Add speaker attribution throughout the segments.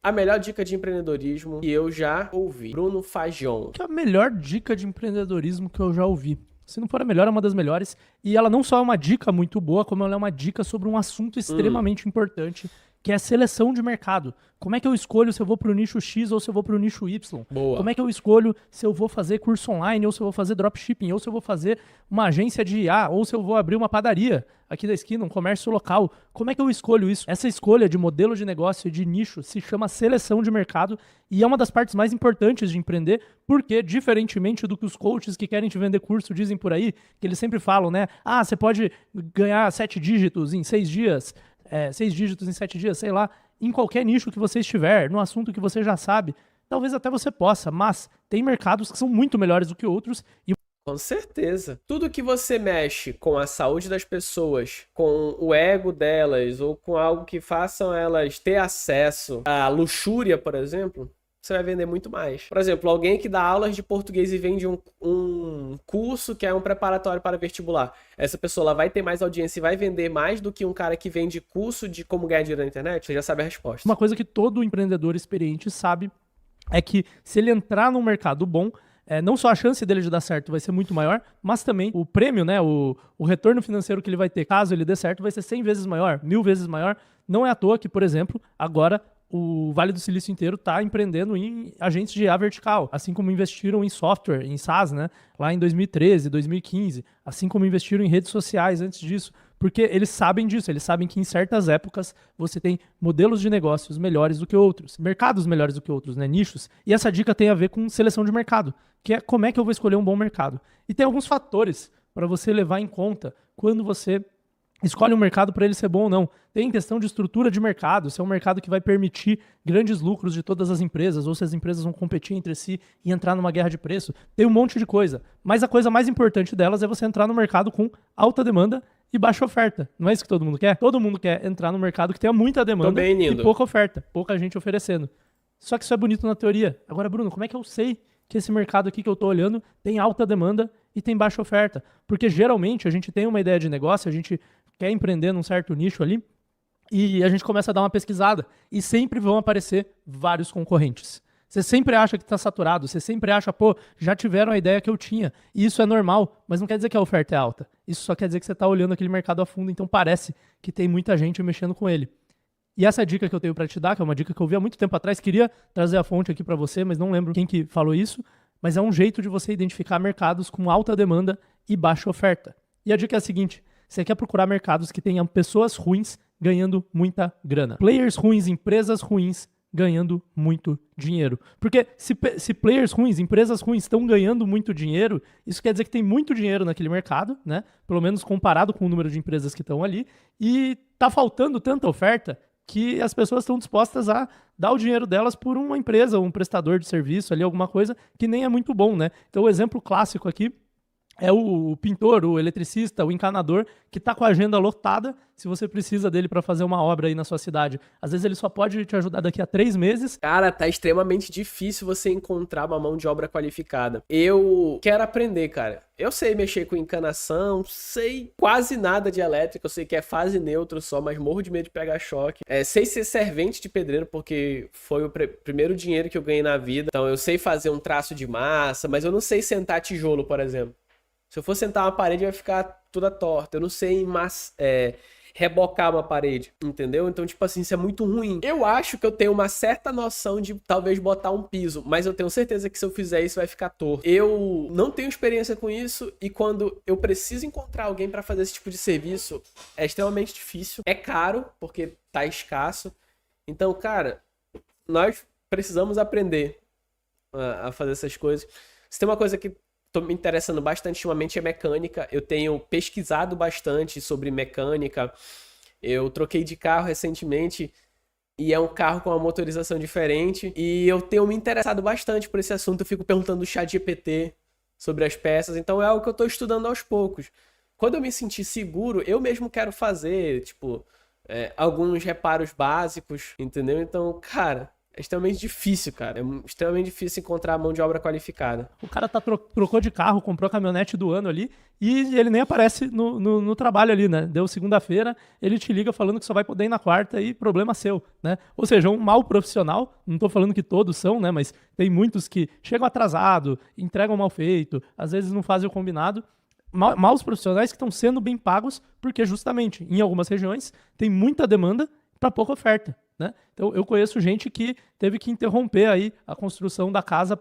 Speaker 1: a melhor dica de empreendedorismo que eu já ouvi. Bruno Fajon.
Speaker 2: Que é a melhor dica de empreendedorismo que eu já ouvi. Se não for a melhor, é uma das melhores. E ela não só é uma dica muito boa, como ela é uma dica sobre um assunto extremamente importante, que é a seleção de mercado. Como é que eu escolho se eu vou para o nicho X ou se eu vou para o nicho Y?
Speaker 1: Boa.
Speaker 2: Como é que eu escolho se eu vou fazer curso online, ou se eu vou fazer dropshipping, ou se eu vou fazer uma agência de IA, ou se eu vou abrir uma padaria aqui da esquina, um comércio local? Como é que eu escolho isso? Essa escolha de modelo de negócio e de nicho se chama seleção de mercado e é uma das partes mais importantes de empreender, porque, diferentemente do que os coaches que querem te vender curso dizem por aí, que eles sempre falam, né? Ah, você pode ganhar 7 dígitos em 6 dias, 6 dígitos em 7 dias, sei lá, em qualquer nicho que você estiver, no assunto que você já sabe, talvez até você possa, mas tem mercados que são muito melhores do que outros e
Speaker 1: com certeza. Tudo que você mexe com a saúde das pessoas, com o ego delas, ou com algo que façam elas ter acesso à luxúria, por exemplo, você vai vender muito mais. Por exemplo, alguém que dá aulas de português e vende um curso que é um preparatório para vestibular. Essa pessoa ela vai ter mais audiência e vai vender mais do que um cara que vende curso de como ganhar dinheiro na internet? Você já sabe a resposta.
Speaker 2: uma coisa que todo empreendedor experiente sabe é que se ele entrar num mercado bom, não só a chance dele de dar certo vai ser muito maior, mas também o prêmio, né, o retorno financeiro que ele vai ter caso ele dê certo vai ser 100 vezes maior, 1000 vezes maior. Não é à toa que, por exemplo, agora o Vale do Silício inteiro está empreendendo em agentes de IA vertical, assim como investiram em software, em SaaS, né, lá em 2013, 2015, assim como investiram em redes sociais antes disso, porque eles sabem disso, eles sabem que em certas épocas você tem modelos de negócios melhores do que outros, mercados melhores do que outros, né, nichos, e essa dica tem a ver com seleção de mercado, que é como é que eu vou escolher um bom mercado. E tem alguns fatores para você levar em conta quando você escolhe um mercado para ele ser bom ou não. Tem questão de estrutura de mercado, se é um mercado que vai permitir grandes lucros de todas as empresas, ou se as empresas vão competir entre si e entrar numa guerra de preço. Tem um monte de coisa. Mas a coisa mais importante delas é você entrar no mercado com alta demanda e baixa oferta. Não é isso que todo mundo quer? Todo mundo quer entrar no mercado que tenha muita demanda e pouca oferta, pouca gente oferecendo. Só que isso é bonito na teoria. Agora, Bruno, como é que eu sei que esse mercado aqui que eu estou olhando tem alta demanda e tem baixa oferta? Porque geralmente a gente tem uma ideia de negócio, a gente quer empreender num certo nicho ali, e a gente começa a dar uma pesquisada, e sempre vão aparecer vários concorrentes. Você sempre acha que está saturado, você sempre acha, pô, já tiveram a ideia que eu tinha, e isso é normal, mas não quer dizer que a oferta é alta. Isso só quer dizer que você está olhando aquele mercado a fundo, então parece que tem muita gente mexendo com ele. E essa dica que eu tenho para te dar, que é uma dica que eu vi há muito tempo atrás, queria trazer a fonte aqui para você, mas não lembro quem que falou isso, mas é um jeito de você identificar mercados com alta demanda e baixa oferta. E a dica é a seguinte: você quer procurar mercados que tenham pessoas ruins ganhando muita grana. Players ruins, empresas ruins ganhando muito dinheiro. Porque se players ruins, empresas ruins estão ganhando muito dinheiro, isso quer dizer que tem muito dinheiro naquele mercado, né? Pelo menos comparado com o número de empresas que estão ali. E tá faltando tanta oferta que as pessoas estão dispostas a dar o dinheiro delas por uma empresa, um prestador de serviço ali, alguma coisa que nem é muito bom, né? Então o exemplo clássico aqui é o pintor, o eletricista, o encanador, que está com a agenda lotada, se você precisa dele para fazer uma obra aí na sua cidade. Às vezes ele só pode te ajudar daqui a 3 meses.
Speaker 1: Cara, tá extremamente difícil você encontrar uma mão de obra qualificada. Eu quero aprender, cara. Eu sei mexer com encanação, sei quase nada de elétrica, eu sei que é fase neutra só, mas morro de medo de pegar choque. Sei ser servente de pedreiro, porque foi o primeiro dinheiro que eu ganhei na vida. Então eu sei fazer um traço de massa, mas eu não sei sentar tijolo, por exemplo. Se eu for sentar uma parede, vai ficar toda torta. Eu não sei rebocar uma parede, entendeu? Então, tipo assim, isso é muito ruim. Eu acho que eu tenho uma certa noção de talvez botar um piso, mas eu tenho certeza que se eu fizer isso vai ficar torto. Eu não tenho experiência com isso e quando eu preciso encontrar alguém para fazer esse tipo de serviço, é extremamente difícil. É caro, porque tá escasso. Então, cara, nós precisamos aprender a fazer essas coisas. Se tem uma coisa que tô me interessando bastante ultimamente é mecânica. Eu tenho pesquisado bastante sobre mecânica. Eu troquei de carro recentemente e é um carro com uma motorização diferente. E eu tenho me interessado bastante por esse assunto. Eu fico perguntando no ChatGPT sobre as peças. Então é algo que eu tô estudando aos poucos. Quando eu me sentir seguro, eu mesmo quero fazer, tipo, alguns reparos básicos, entendeu? Então, cara, É extremamente difícil, cara. É extremamente difícil encontrar mão de obra qualificada.
Speaker 2: O cara trocou de carro, comprou a caminhonete do ano ali e ele nem aparece no trabalho ali, né? Deu segunda-feira, ele te liga falando que só vai poder ir na quarta e problema seu, né? Ou seja, um mau profissional, não tô falando que todos são, né? Mas tem muitos que chegam atrasado, entregam mal feito, às vezes não fazem o combinado. Maus profissionais que estão sendo bem pagos porque justamente em algumas regiões tem muita demanda para pouca oferta. Né? Então, eu conheço gente que teve que interromper aí a construção da casa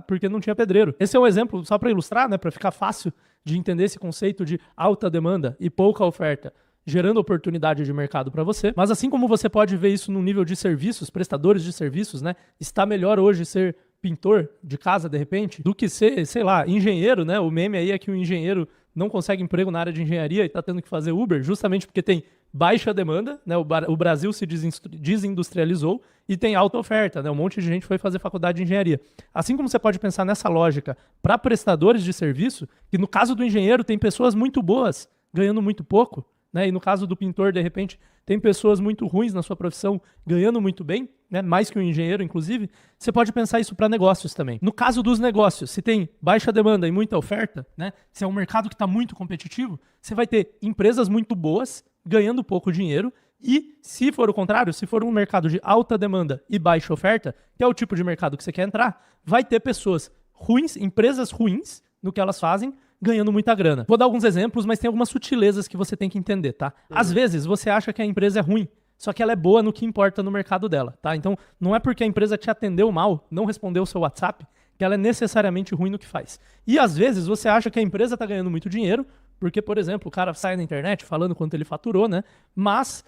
Speaker 2: porque não tinha pedreiro. Esse é um exemplo, só para ilustrar, né, para ficar fácil de entender esse conceito de alta demanda e pouca oferta, gerando oportunidade de mercado para você. Mas assim como você pode ver isso no nível de serviços, prestadores de serviços, né, está melhor hoje ser pintor de casa, de repente, do que ser, sei lá, engenheiro, né? O meme aí é que o engenheiro não consegue emprego na área de engenharia e está tendo que fazer Uber, justamente porque tem baixa demanda, né? O Brasil se desindustrializou e tem alta oferta, né? Um monte de gente foi fazer faculdade de engenharia. Assim como você pode pensar nessa lógica para prestadores de serviço, que no caso do engenheiro tem pessoas muito boas ganhando muito pouco, né? E no caso do pintor, de repente, tem pessoas muito ruins na sua profissão ganhando muito bem, né? Mais que um engenheiro, inclusive. Você pode pensar isso para negócios também. No caso dos negócios, se tem baixa demanda e muita oferta, né? Se é um mercado que está muito competitivo, você vai ter empresas muito boas ganhando pouco dinheiro e, se for o contrário, se for um mercado de alta demanda e baixa oferta, que é o tipo de mercado que você quer entrar, vai ter pessoas ruins, empresas ruins no que elas fazem, ganhando muita grana. Vou dar alguns exemplos, mas tem algumas sutilezas que você tem que entender, tá? Às vezes, você acha que a empresa é ruim, só que ela é boa no que importa no mercado dela, tá? Então, não é porque a empresa te atendeu mal, não respondeu o seu WhatsApp, que ela é necessariamente ruim no que faz. E, às vezes, você acha que a empresa está ganhando muito dinheiro, porque, por exemplo, o cara sai na internet falando quanto ele faturou, né? Mas,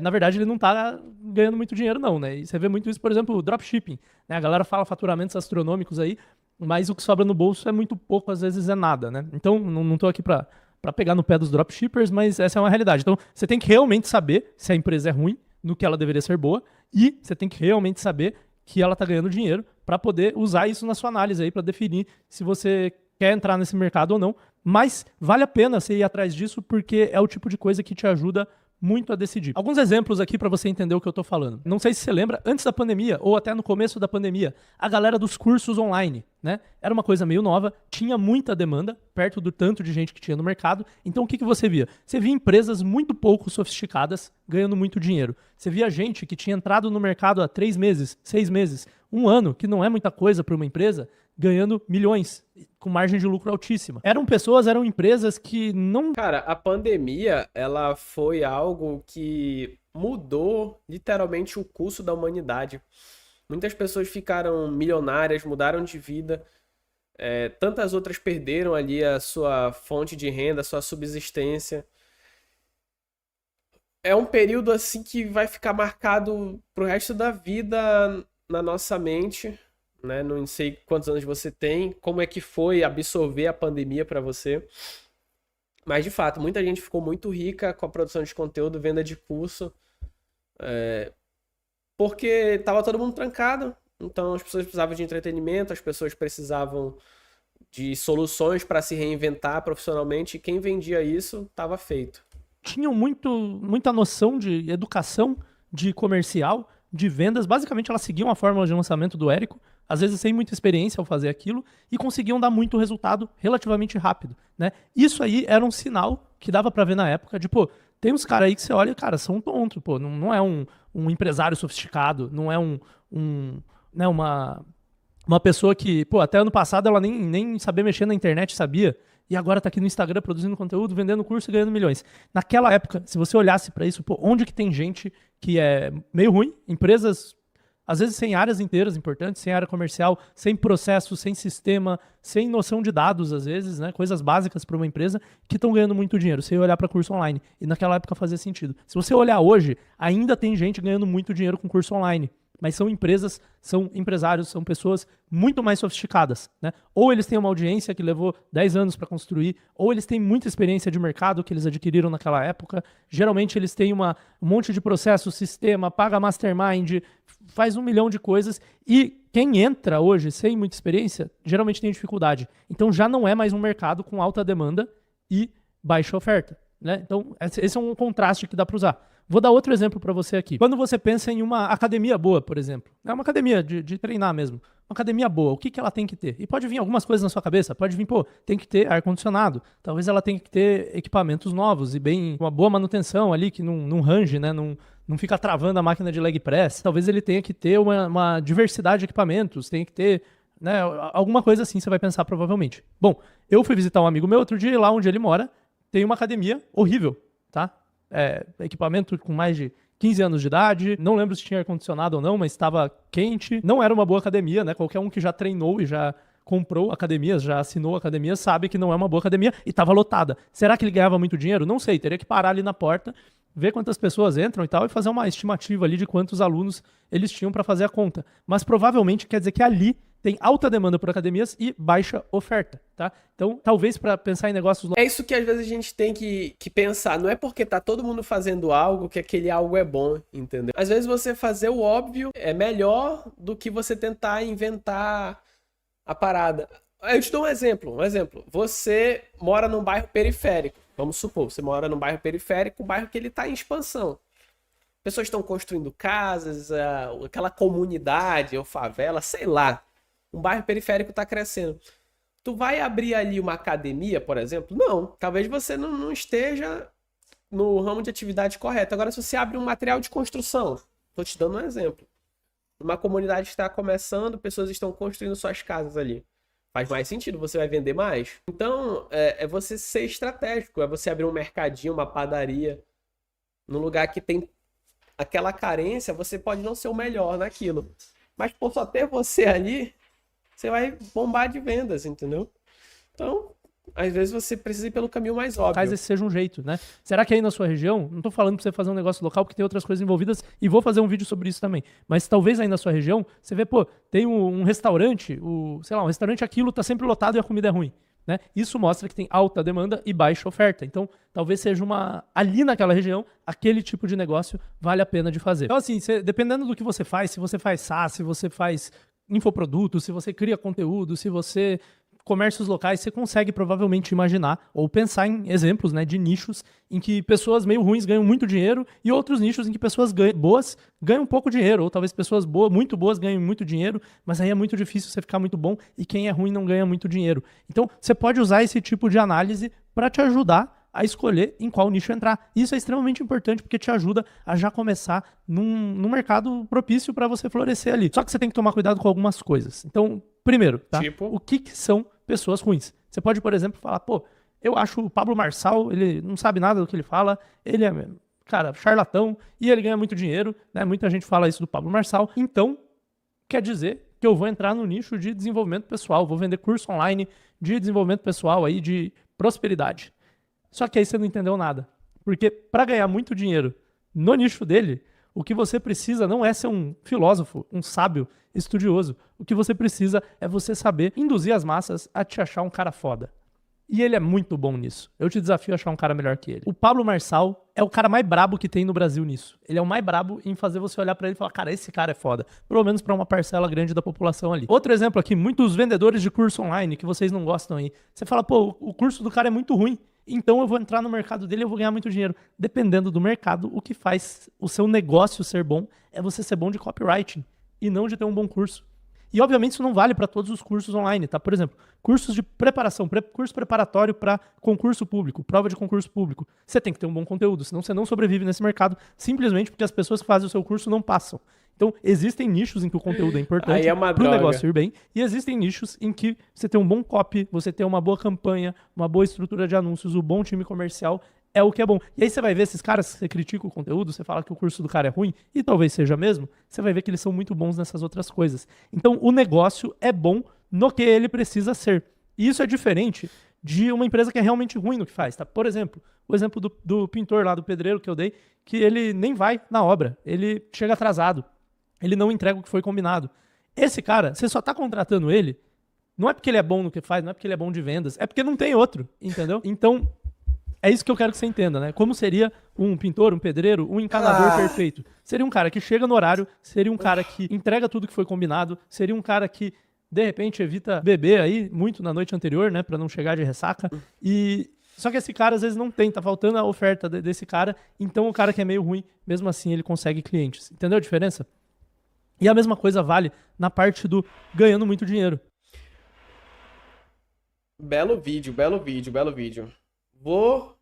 Speaker 2: na verdade, ele não está ganhando muito dinheiro, não, né? E você vê muito isso, por exemplo, o dropshipping, né? A galera fala faturamentos astronômicos aí, mas o que sobra no bolso é muito pouco, às vezes é nada, né? Então, não estou aqui para pegar no pé dos dropshippers, mas essa é uma realidade. Então, você tem que realmente saber se a empresa é ruim, no que ela deveria ser boa, e você tem que realmente saber que ela está ganhando dinheiro para poder usar isso na sua análise aí, para definir se você quer entrar nesse mercado ou não. Mas vale a pena você ir atrás disso, porque é o tipo de coisa que te ajuda muito a decidir. Alguns exemplos aqui para você entender o que eu tô falando. Não sei se você lembra, antes da pandemia, ou até no começo da pandemia, a galera dos cursos online, né? Era uma coisa meio nova, tinha muita demanda, perto do tanto de gente que tinha no mercado. Então o que você via? Você via empresas muito pouco sofisticadas ganhando muito dinheiro. Você via gente que tinha entrado no mercado há 3 meses, 6 meses, 1 ano, que não é muita coisa para uma empresa, ganhando milhões, com margem de lucro altíssima. Eram empresas que não...
Speaker 1: Cara, a pandemia, ela foi algo que mudou literalmente o curso da humanidade. Muitas pessoas ficaram milionárias, mudaram de vida. Tantas outras perderam ali a sua fonte de renda, a sua subsistência. É um período assim que vai ficar marcado pro resto da vida na nossa mente, né? Não sei quantos anos você tem, como é que foi absorver a pandemia para você. Mas, de fato, muita gente ficou muito rica com a produção de conteúdo, venda de curso, porque estava todo mundo trancado. Então, as pessoas precisavam de entretenimento, as pessoas precisavam de soluções para se reinventar profissionalmente, e quem vendia isso estava feito.
Speaker 2: Tinham muita noção de educação, de comercial, de vendas. Basicamente, elas seguiam a fórmula de lançamento do Érico, às vezes sem muita experiência ao fazer aquilo, e conseguiam dar muito resultado relativamente rápido, né? Isso aí era um sinal que dava pra ver na época de, pô, tem uns caras aí que você olha, cara, são tontos, pô, não é um empresário sofisticado, não é né, uma pessoa que, pô, até ano passado ela nem sabia mexer na internet, sabia, e agora tá aqui no Instagram produzindo conteúdo, vendendo curso e ganhando milhões. Naquela época, se você olhasse pra isso, pô, onde que tem gente que é meio ruim, empresas às vezes sem áreas inteiras importantes, sem área comercial, sem processo, sem sistema, sem noção de dados, às vezes, né? Coisas básicas para uma empresa que estão ganhando muito dinheiro. Você ia olhar para curso online. E naquela época fazia sentido. Se você olhar hoje, ainda tem gente ganhando muito dinheiro com curso online. Mas são empresas, são empresários, são pessoas muito mais sofisticadas, né? Ou eles têm uma audiência que levou 10 anos para construir, ou eles têm muita experiência de mercado que eles adquiriram naquela época. Geralmente eles têm um monte de processo, sistema, paga mastermind, faz 1 milhão de coisas. E quem entra hoje sem muita experiência, geralmente tem dificuldade. Então já não é mais um mercado com alta demanda e baixa oferta, né? Então esse é um contraste que dá para usar. Vou dar outro exemplo para você aqui. Quando você pensa em uma academia boa, por exemplo, é uma academia de treinar mesmo, uma academia boa, o que ela tem que ter? E pode vir algumas coisas na sua cabeça, pode vir, tem que ter ar-condicionado, talvez ela tenha que ter equipamentos novos e bem, uma boa manutenção ali, que não range, né, não fica travando a máquina de leg press, talvez ele tenha que ter uma diversidade de equipamentos, tenha que ter, né, alguma coisa assim você vai pensar provavelmente. Bom, eu fui visitar um amigo meu outro dia, lá onde ele mora, tem uma academia horrível, tá? Equipamento com mais de 15 anos de idade, não lembro se tinha ar-condicionado ou não, mas estava quente, não era uma boa academia, né? Qualquer um que já treinou e já comprou academias, já assinou academias, sabe que não é uma boa academia e estava lotada. Será que ele ganhava muito dinheiro? Não sei, teria que parar ali na porta, ver quantas pessoas entram e tal, e fazer uma estimativa ali de quantos alunos eles tinham para fazer a conta. Mas provavelmente quer dizer que ali tem alta demanda por academias e baixa oferta, tá? Então, talvez para pensar em negócios...
Speaker 1: É isso que às vezes a gente tem que pensar. Não é porque tá todo mundo fazendo algo que aquele algo é bom, entendeu? Às vezes você fazer o óbvio é melhor do que você tentar inventar a parada. Eu te dou um exemplo. Você mora num bairro periférico. Vamos supor, você mora num bairro periférico, um bairro que ele tá em expansão. Pessoas estão construindo casas, aquela comunidade ou favela, sei lá. Um bairro periférico está crescendo. Tu vai abrir ali uma academia, por exemplo? Não. Talvez você não esteja no ramo de atividade correta. Agora, se você abre um material de construção, estou te dando um exemplo. Uma comunidade está começando, pessoas estão construindo suas casas ali. Faz mais sentido, você vai vender mais. Então, é você ser estratégico. É você abrir um mercadinho, uma padaria. Num lugar que tem aquela carência, você pode não ser o melhor naquilo. Mas por só ter você ali... você vai bombar de vendas, entendeu? Então, às vezes você precisa ir pelo caminho mais óbvio.
Speaker 2: Talvez esse seja um jeito, né? Será que aí na sua região, não tô falando pra você fazer um negócio local, porque tem outras coisas envolvidas, e vou fazer um vídeo sobre isso também, mas talvez aí na sua região, você vê, tem um restaurante, sei lá, um restaurante aquilo tá sempre lotado e a comida é ruim, né? Isso mostra que tem alta demanda e baixa oferta. Então, talvez seja ali naquela região, aquele tipo de negócio vale a pena de fazer. Então, assim, dependendo do que você faz, se você faz SaaS, se você faz infoprodutos, se você cria conteúdo, se você... comércios locais, você consegue provavelmente imaginar ou pensar em exemplos, né, de nichos em que pessoas meio ruins ganham muito dinheiro e outros nichos em que pessoas boas ganham pouco dinheiro, ou talvez pessoas muito boas ganhem muito dinheiro, mas aí é muito difícil você ficar muito bom e quem é ruim não ganha muito dinheiro. Então, você pode usar esse tipo de análise para te ajudar a escolher em qual nicho entrar. Isso é extremamente importante porque te ajuda a já começar num mercado propício para você florescer ali. Só que você tem que tomar cuidado com algumas coisas. Então, primeiro, tá?
Speaker 1: Tipo?
Speaker 2: O que são pessoas ruins? Você pode, por exemplo, falar, eu acho o Pablo Marçal, ele não sabe nada do que ele fala, ele é, cara, charlatão e ele ganha muito dinheiro, né? Muita gente fala isso do Pablo Marçal. Então, quer dizer que eu vou entrar no nicho de desenvolvimento pessoal, vou vender curso online de desenvolvimento pessoal aí, de prosperidade. Só que aí você não entendeu nada. Porque para ganhar muito dinheiro no nicho dele, o que você precisa não é ser um filósofo, um sábio, estudioso. O que você precisa é você saber induzir as massas a te achar um cara foda. E ele é muito bom nisso. Eu te desafio a achar um cara melhor que ele. O Pablo Marçal é o cara mais brabo que tem no Brasil nisso. Ele é o mais brabo em fazer você olhar pra ele e falar, cara, esse cara é foda. Pelo menos pra uma parcela grande da população ali. Outro exemplo aqui, muitos vendedores de curso online que vocês não gostam aí. Você fala, o curso do cara é muito ruim. Então eu vou entrar no mercado dele e eu vou ganhar muito dinheiro. Dependendo do mercado, o que faz o seu negócio ser bom é você ser bom de copywriting e não de ter um bom curso. E obviamente isso não vale para todos os cursos online, tá? Por exemplo, cursos de preparação, curso preparatório para concurso público, prova de concurso público. Você tem que ter um bom conteúdo, senão você não sobrevive nesse mercado simplesmente porque as pessoas que fazem o seu curso não passam. Então, existem nichos em que o conteúdo é importante para o negócio ir bem, e existem nichos em que você tem um bom copy, você tem uma boa campanha, uma boa estrutura de anúncios, um bom time comercial, é o que é bom. E aí você vai ver esses caras, você critica o conteúdo, você fala que o curso do cara é ruim, e talvez seja mesmo, você vai ver que eles são muito bons nessas outras coisas. Então, o negócio é bom no que ele precisa ser. E isso é diferente de uma empresa que é realmente ruim no que faz, tá? Por exemplo, o exemplo do pintor lá, do pedreiro que eu dei, que ele nem vai na obra, ele chega atrasado. Ele não entrega o que foi combinado. Esse cara, você só tá contratando ele, não é porque ele é bom no que faz, não é porque ele é bom de vendas, é porque não tem outro, entendeu? Então, é isso que eu quero que você entenda, né? Como seria um pintor, um pedreiro, um encanador perfeito? Seria um cara que chega no horário, seria um cara que entrega tudo que foi combinado, seria um cara que, de repente, evita beber aí muito na noite anterior, né? Pra não chegar de ressaca. E Só que esse cara às vezes não tem, tá faltando a oferta desse cara, então o cara que é meio ruim, mesmo assim ele consegue clientes. Entendeu a diferença? E a mesma coisa vale na parte do ganhando muito dinheiro.
Speaker 1: Belo vídeo, belo vídeo, belo vídeo. Vou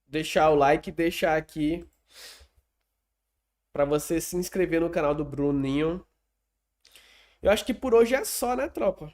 Speaker 1: deixar o like, deixar aqui pra você se inscrever no canal do Bruninho. Eu acho que por hoje é só, né, tropa?